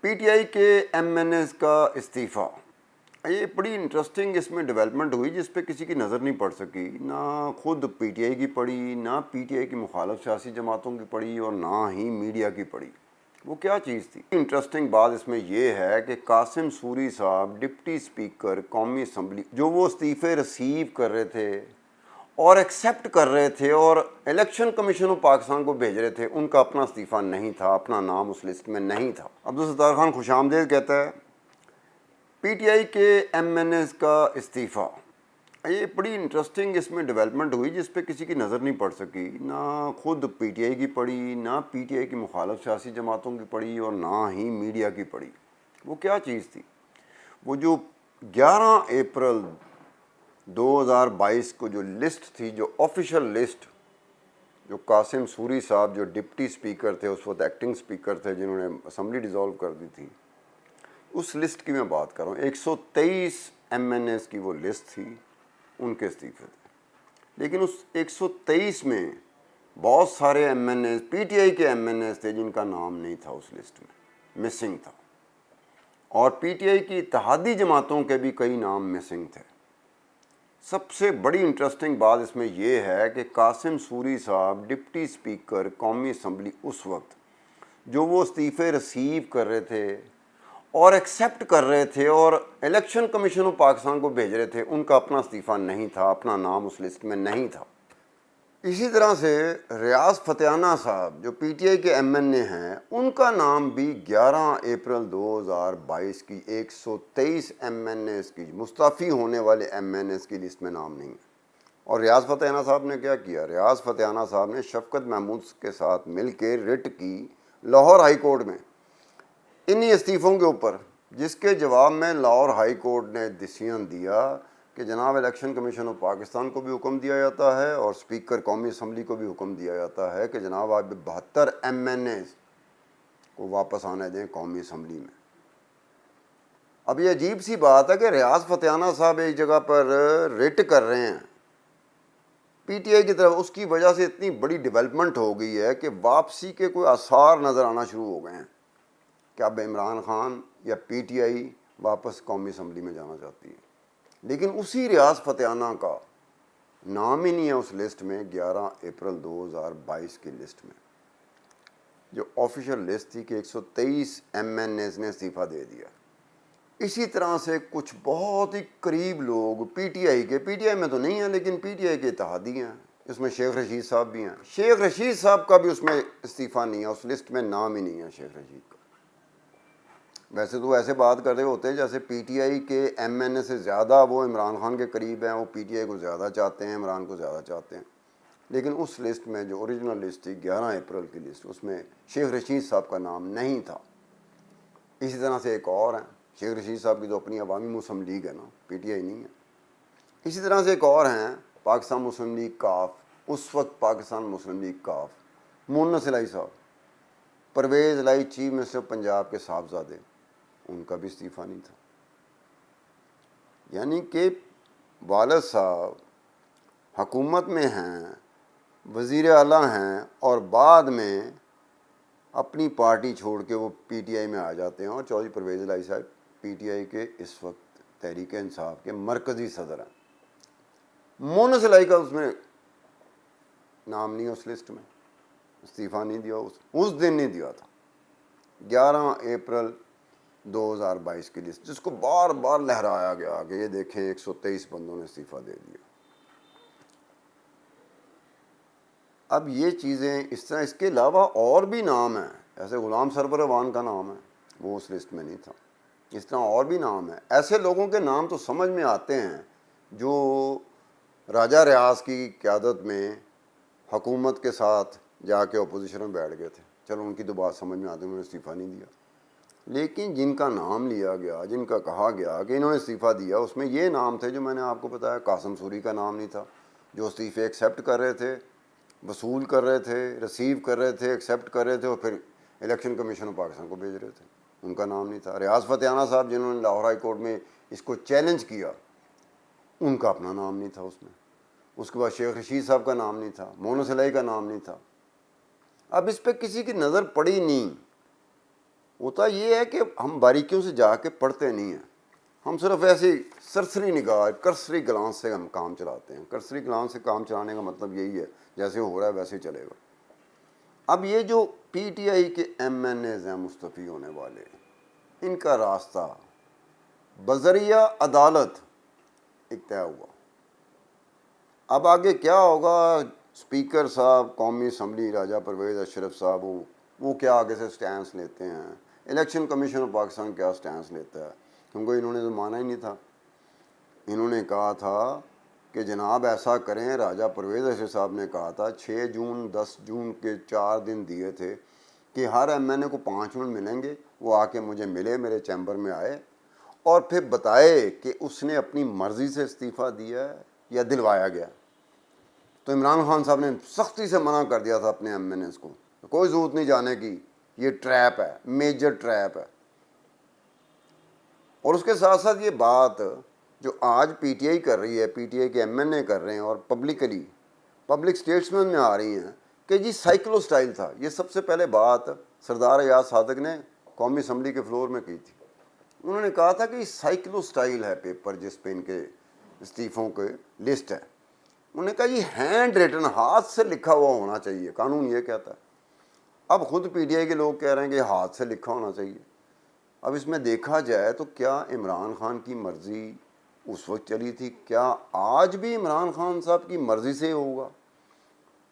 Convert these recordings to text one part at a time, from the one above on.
P T I کے M N as کا استعفیٰ، یہ بڑی انٹرسٹنگ اس میں ڈیولپمنٹ ہوئی جس پہ کسی کی نظر نہیں پڑ سکی، نہ خود پی ٹی آئی کی پڑی، نہ پی ٹی آئی کی مخالف سیاسی جماعتوں کی پڑی، اور نہ ہی میڈیا کی پڑی۔ وہ کیا چیز تھی؟ انٹرسٹنگ بات اس میں یہ ہے کہ قاسم سوری صاحب ڈپٹی اسپیکر قومی اسمبلی، جو وہ استعفے ریسیو کر رہے تھے اور ایکسیپٹ کر رہے تھے اور الیکشن کمیشن آف پاکستان کو بھیج رہے تھے، ان کا اپنا استعفیٰ نہیں تھا، اپنا نام اس لسٹ میں نہیں تھا۔ عبدالستار خان خوش آمدید کہتا ہے پی ٹی آئی کے ایم این ایز کا استعفیٰ، یہ بڑی انٹرسٹنگ اس میں ڈیولپمنٹ ہوئی جس پہ کسی کی نظر نہیں پڑ سکی، نہ خود پی ٹی آئی کی پڑی، نہ پی ٹی آئی کی مخالف سیاسی جماعتوں کی پڑی، اور نہ ہی میڈیا کی پڑی۔ وہ کیا چیز تھی؟ وہ جو 11 اپریل 2022 کو جو لسٹ تھی، جو آفیشیل لسٹ، جو قاسم سوری صاحب جو ڈپٹی اسپیکر تھے، اس وقت ایکٹنگ اسپیکر تھے، جنہوں نے اسمبلی ڈیزالو کر دی تھی، اس لسٹ کی میں بات کر رہا ہوں۔ 123 ایم این ایز کی وہ لسٹ تھی، ان کے استعفے تھے۔ لیکن اس 123 میں بہت سارے M N As P T I کے ایم این ایز تھے جن کا نام نہیں تھا اس لسٹ میں، مسنگ تھا، اور پی ٹی آئی کی اتحادی جماعتوں کے بھی کئی نام مسنگ تھے۔ سب سے بڑی انٹرسٹنگ بات اس میں یہ ہے کہ قاسم سوری صاحب ڈپٹی اسپیکر قومی اسمبلی اس وقت، جو وہ استعفے ریسیو کر رہے تھے اور ایکسیپٹ کر رہے تھے اور الیکشن کمیشن آف پاکستان کو بھیج رہے تھے، ان کا اپنا استعفیٰ نہیں تھا، اپنا نام اس لسٹ میں نہیں تھا۔ اسی طرح سے ریاض فتحانہ صاحب جو پی ٹی آئی کے ایم این اے ہیں، ان کا نام بھی 11 اپریل 2022 کی 123 ایم این ایز کی مستعفی ہونے والے ایم این ایز کی لسٹ میں نام نہیں ہے۔ اور ریاض فتحانہ صاحب نے کیا کیا؟ ریاض فتحانہ صاحب نے شفقت محمود کے ساتھ مل کے رٹ کی لاہور ہائی کورٹ میں انہی استعفوں کے اوپر، جس کے جواب میں لاہور ہائی کورٹ نے ڈیسیژن دیا کہ جناب الیکشن کمیشن آف پاکستان کو بھی حکم دیا جاتا ہے اور اسپیکر قومی اسمبلی کو بھی حکم دیا جاتا ہے کہ جناب آپ 72 ایم این ایز کو واپس آنے دیں قومی اسمبلی میں۔ اب یہ عجیب سی بات ہے کہ ریاض فتحانہ صاحب ایک جگہ پر رٹ کر رہے ہیں پی ٹی آئی کی طرف، اس کی وجہ سے اتنی بڑی ڈیولپمنٹ ہو گئی ہے کہ واپسی کے کوئی آثار نظر آنا شروع ہو گئے ہیں کہ اب عمران خان یا پی ٹی آئی واپس قومی اسمبلی میں جانا چاہتی ہے۔ لیکن اسی ریاض فتحانہ کا نام ہی نہیں ہے اس لسٹ میں، 11 اپریل 2022 کی لسٹ میں، جو آفیشیل لسٹ تھی کہ 123 ایم این ایز نے استعفیٰ دے دیا۔ اسی طرح سے کچھ بہت ہی قریب لوگ پی ٹی آئی میں تو نہیں ہیں، لیکن پی ٹی آئی کے اتحادی ہیں، اس میں شیخ رشید صاحب بھی ہیں۔ شیخ رشید صاحب کا بھی اس میں استعفیٰ نہیں ہے، اس لسٹ میں نام ہی نہیں ہے شیخ رشید کا۔ ویسے تو ایسے بات کر رہے ہوتے ہیں جیسے پی ٹی آئی کے ایم این اے سے زیادہ وہ عمران خان کے قریب ہیں، وہ پی ٹی آئی کو زیادہ چاہتے ہیں، عمران کو زیادہ چاہتے ہیں، لیکن اس لسٹ میں جو اوریجنل لسٹ تھی 11 اپریل کی لسٹ، اس میں شیخ رشید صاحب کا نام نہیں تھا۔ اسی طرح سے ایک اور ہیں، شیخ رشید صاحب کی تو اپنی عوامی مسلم لیگ ہے نا، پی ٹی آئی نہیں ہے۔ اسی طرح سے ایک اور ہیں پاکستان مسلم لیگ کاف، اس وقت پاکستان مسلم لیگ کاف، مونس الہی صاحب، پرویز الہی چیف منسٹر پنجاب کے صاحبزادے، ان کا بھی استعفیٰ نہیں تھا۔ یعنی کہ والد صاحب حکومت میں ہیں، وزیر اعلیٰ ہیں، اور بعد میں اپنی پارٹی چھوڑ کے وہ پی ٹی آئی میں آ جاتے ہیں، اور چودھری پرویز الہی صاحب پی ٹی آئی کے اس وقت تحریک انصاف کے مرکزی صدر ہیں۔ مونس الہی کا اس میں نام نہیں ہے اس لسٹ میں، استعفیٰ نہیں دیا، اس دن نہیں دیا تھا۔ 11 اپریل 2022 کی لسٹ، جس کو بار بار لہرایا گیا کہ یہ دیکھیں 123 بندوں نے استعفیٰ دے دیا۔ اب یہ چیزیں اس طرح، اس کے علاوہ اور بھی نام ہیں، ایسے غلام سرور اوان کا نام ہے، وہ اس لسٹ میں نہیں تھا۔ اس طرح اور بھی نام ہیں، ایسے لوگوں کے نام تو سمجھ میں آتے ہیں جو راجہ ریاض کی قیادت میں حکومت کے ساتھ جا کے اپوزیشن میں بیٹھ گئے تھے، چلو ان کی تو بات سمجھ میں آتی ہے، انہوں نے استعفیٰ نہیں دیا۔ لیکن جن کا نام لیا گیا، جن کا کہا گیا کہ انہوں نے استعفیٰ دیا، اس میں یہ نام تھے جو میں نے آپ کو بتایا۔ قاسم سوری کا نام نہیں تھا، جو استعفے ایکسیپٹ کر رہے تھے، وصول کر رہے تھے، ریسیو کر رہے تھے، ایکسیپٹ کر رہے تھے، اور پھر الیکشن کمیشن آف پاکستان کو بھیج رہے تھے، ان کا نام نہیں تھا۔ ریاض فتحانہ صاحب جنہوں نے لاہور ہائی کورٹ میں اس کو چیلنج کیا، ان کا اپنا نام نہیں تھا اس میں۔ اس کے بعد شیخ رشید صاحب کا نام نہیں تھا، مونس الہی کا نام نہیں تھا۔ اب اس پہ کسی کی نظر پڑی نہیں ہوتا یہ ہے کہ ہم باریکیوں سے جا کے پڑھتے نہیں ہیں, ہم صرف ایسی سرسری نگاہ کرسری گلانس سے ہم کام چلاتے ہیں. کرسری گلانس سے کام چلانے کا مطلب یہی ہے جیسے ہو رہا ہے ویسے ہی چلے گا. اب یہ جو پی ٹی آئی کے ایم این ایز ہیں مستعفی ہونے والے, ان کا راستہ بذریعہ عدالت ایک طے ہوا. اب آگے کیا ہوگا, اسپیکر صاحب قومی اسمبلی راجہ پرویز اشرف صاحب وہ کیا آگے سے سٹینس لیتے ہیں, الیکشن کمیشن آف پاکستان کیا سٹینس لیتا ہے, کیونکہ انہوں نے تو مانا ہی نہیں تھا. انہوں نے کہا تھا کہ جناب ایسا کریں, راجہ پرویز اشرف صاحب نے کہا تھا 6 جون 10 جون کے 4 دن دیے تھے کہ ہر ایم این اے کو 5 منٹ ملیں گے, وہ آ کے مجھے ملے, میرے چیمبر میں آئے اور پھر بتائے کہ اس نے اپنی مرضی سے استعفیٰ دیا ہے یا دلوایا گیا. تو عمران خان صاحب نے سختی سے منع کر دیا تھا اپنے ایم این ایز کو, کوئی ضرورت نہیں جانے کی, یہ ٹریپ ہے, میجر ٹریپ ہے. اور اس کے ساتھ ساتھ یہ بات جو آج پی ٹی آئی کر رہی ہے, پی ٹی آئی کے ایم این اے کر رہے ہیں اور پبلکلی پبلک اسٹیٹسمنٹ میں آ رہی ہیں کہ جی سائیکلو سٹائل تھا. یہ سب سے پہلے بات سردار ایاز صادق نے قومی اسمبلی کے فلور میں کی تھی. انہوں نے کہا تھا کہ یہ سائیکلو سٹائل ہے پیپر جس پہ ان کے استعفوں کے لسٹ ہے. انہوں نے کہا یہ ہینڈ ریٹن, ہاتھ سے لکھا ہوا ہونا چاہیے, قانون یہ کہتا ہے. اب خود پی ٹی آئی کے لوگ کہہ رہے ہیں کہ ہاتھ سے لکھا ہونا چاہیے. اب اس میں دیکھا جائے تو کیا عمران خان کی مرضی اس وقت چلی تھی, کیا آج بھی عمران خان صاحب کی مرضی سے ہوگا؟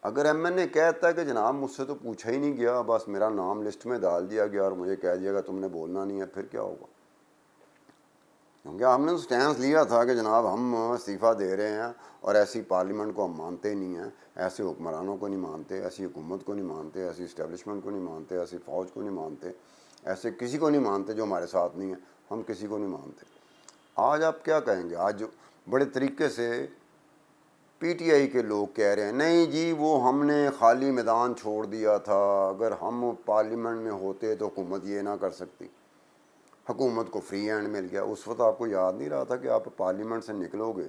اگر ایم این اے کہتا ہے کہ جناب مجھ سے تو پوچھا ہی نہیں گیا, بس میرا نام لسٹ میں ڈال دیا گیا اور مجھے کہہ دیا گا تم نے بولنا نہیں ہے, پھر کیا ہوگا؟ کیونکہ ہم نے تو سٹینس لیا تھا کہ جناب ہم استعفیٰ دے رہے ہیں اور ایسی پارلیمنٹ کو ہم مانتے نہیں ہیں, ایسے حکمرانوں کو نہیں مانتے, ایسی حکومت کو نہیں مانتے, ایسی اسٹیبلشمنٹ کو نہیں مانتے, ایسی فوج کو نہیں مانتے, ایسے کسی کو نہیں مانتے جو ہمارے ساتھ نہیں ہے, ہم کسی کو نہیں مانتے. آج آپ کیا کہیں گے؟ آج بڑے طریقے سے پی ٹی آئی کے لوگ کہہ رہے ہیں نہیں جی وہ ہم نے خالی میدان چھوڑ دیا تھا, اگر ہم پارلیمنٹ میں ہوتے تو حکومت یہ نہ کر سکتی, حکومت کو فری ہینڈ مل گیا. اس وقت آپ کو یاد نہیں رہا تھا کہ آپ پارلیمنٹ سے نکلو گے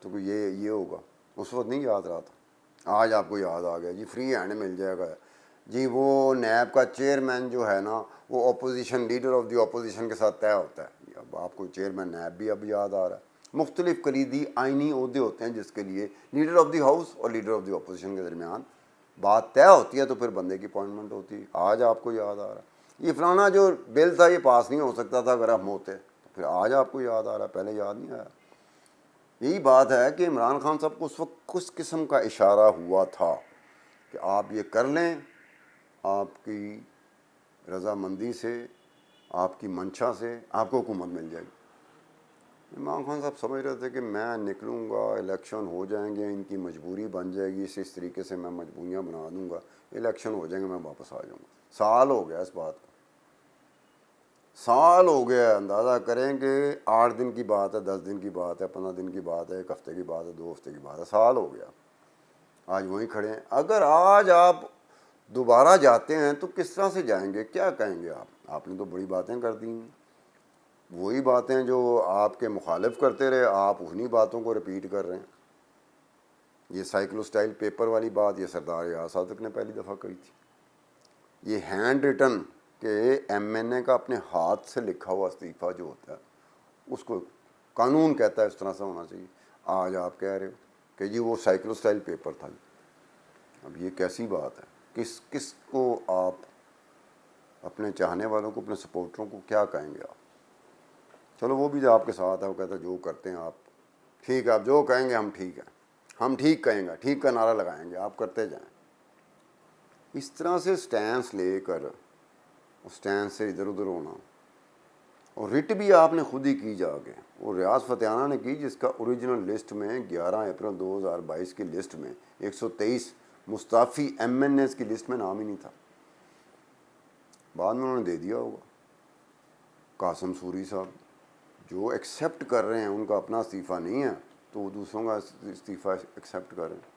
تو یہ ہوگا؟ اس وقت نہیں یاد رہا تھا, آج آپ کو یاد آ گیا جی فری ہینڈ مل جائے گا. جی وہ نیب کا چیئرمین جو ہے نا وہ opposition, leader of the opposition کے ساتھ طے ہوتا ہے. اب آپ کو چیئرمین نیب بھی اب یاد آ رہا ہے. مختلف کلیدی آئینی عہدے ہوتے ہیں جس کے لیے لیڈر آف دی ہاؤس اور لیڈر آف دی اپوزیشن کے درمیان بات طے ہوتی ہے, تو پھر بندے کی اپوائنٹمنٹ ہوتی ہے. آج آپ کو یاد آ رہا ہے یہ فلانا جو بل تھا یہ پاس نہیں ہو سکتا تھا اگر ہم ہوتے, تو پھر آج آپ کو یاد آ رہا ہے, پہلے یاد نہیں آیا. یہی بات ہے کہ عمران خان صاحب کو اس وقت کس قسم کا اشارہ ہوا تھا کہ آپ یہ کر لیں, آپ کی رضامندی سے, آپ کی منشا سے آپ کو حکومت مل جائے گی. عمران خان صاحب سمجھ رہے تھے کہ میں نکلوں گا, الیکشن ہو جائیں گے, ان کی مجبوری بن جائے گی, اس طریقے سے میں مجبوریاں بنا دوں گا, الیکشن ہو جائیں گے, میں واپس آ جاؤں گا. سال ہو گیا اس بات کو, سال ہو گیا. اندازہ کریں کہ 8 دن کی بات ہے, 10 دن کی بات ہے, 15 دن کی بات ہے, 1 ہفتے کی بات ہے, 2 ہفتے کی بات ہے, سال ہو گیا. آج وہیں کھڑے ہیں. اگر آج آپ دوبارہ جاتے ہیں تو کس طرح سے جائیں گے, کیا کہیں گے آپ نے تو بڑی باتیں کر دی ہیں, وہی باتیں جو آپ کے مخالف کرتے رہے آپ انہی باتوں کو رپیٹ کر رہے ہیں. یہ سائیکلو سٹائل پیپر والی بات یہ سردار ایاز صادق نے پہلی دفعہ کہی تھی. یہ ہینڈ ریٹن کہ ایم این اے کا اپنے ہاتھ سے لکھا ہوا استعفیٰ جو ہوتا ہے اس کو قانون کہتا ہے اس طرح سے ہونا چاہیے. آج آپ کہہ رہے ہو کہ جی وہ سائیکلو سٹائل پیپر تھا. اب یہ کیسی بات ہے؟ کس کو آپ اپنے چاہنے والوں کو, اپنے سپورٹروں کو کیا کہیں گے آپ؟ چلو وہ بھی آپ کے ساتھ ہے, وہ کہتا ہے جو کرتے ہیں آپ ٹھیک ہے, آپ جو کہیں گے ہم ٹھیک ہے, ہم ٹھیک کہیں گے, ٹھیک کا نعرہ لگائیں گے, آپ کرتے جائیں. اس طرح سے سٹینس لے کر سٹینس سے ادھر ادھر ہونا, اور رٹ بھی آپ نے خود ہی کی جا کے, اور ریاض فتحانہ نے کی جس کا اوریجنل لسٹ میں 11 اپریل 2022 کی لسٹ میں 123 مستعفی ایم این ایز کی لسٹ میں نام ہی نہیں تھا. بعد میں انہوں نے دے دیا ہوگا. قاسم سوری صاحب جو ایکسیپٹ کر رہے ہیں, ان کا اپنا استعفیٰ نہیں ہے تو وہ دوسروں کا استعفیٰ ایکسیپٹ کر رہے ہیں.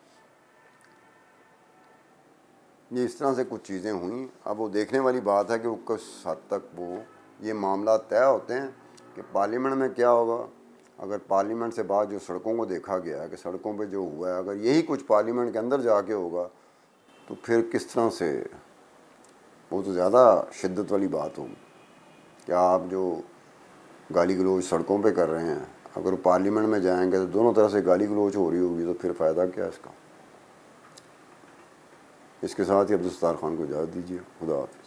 یہ اس طرح سے کچھ چیزیں ہوئیں. اب وہ دیکھنے والی بات ہے کہ وہ کس حد تک وہ یہ معاملات طے ہوتے ہیں کہ پارلیمنٹ میں کیا ہوگا. اگر پارلیمنٹ سے بعد جو سڑکوں کو دیکھا گیا ہے کہ سڑکوں پہ جو ہوا ہے, اگر یہی کچھ پارلیمنٹ کے اندر جا کے ہوگا تو پھر کس طرح سے وہ تو زیادہ شدت والی بات ہوگی کہ آپ جو گالی گلوچ سڑکوں پہ کر رہے ہیں اگر وہ پارلیمنٹ میں جائیں گے تو دونوں طرح سے گالی گلوچ ہو رہی ہوگی تو پھر فائدہ کیا اس کا. اس کے ساتھ ہی عبدالستار خان کو اجازت دیجیے. خدا حافظ.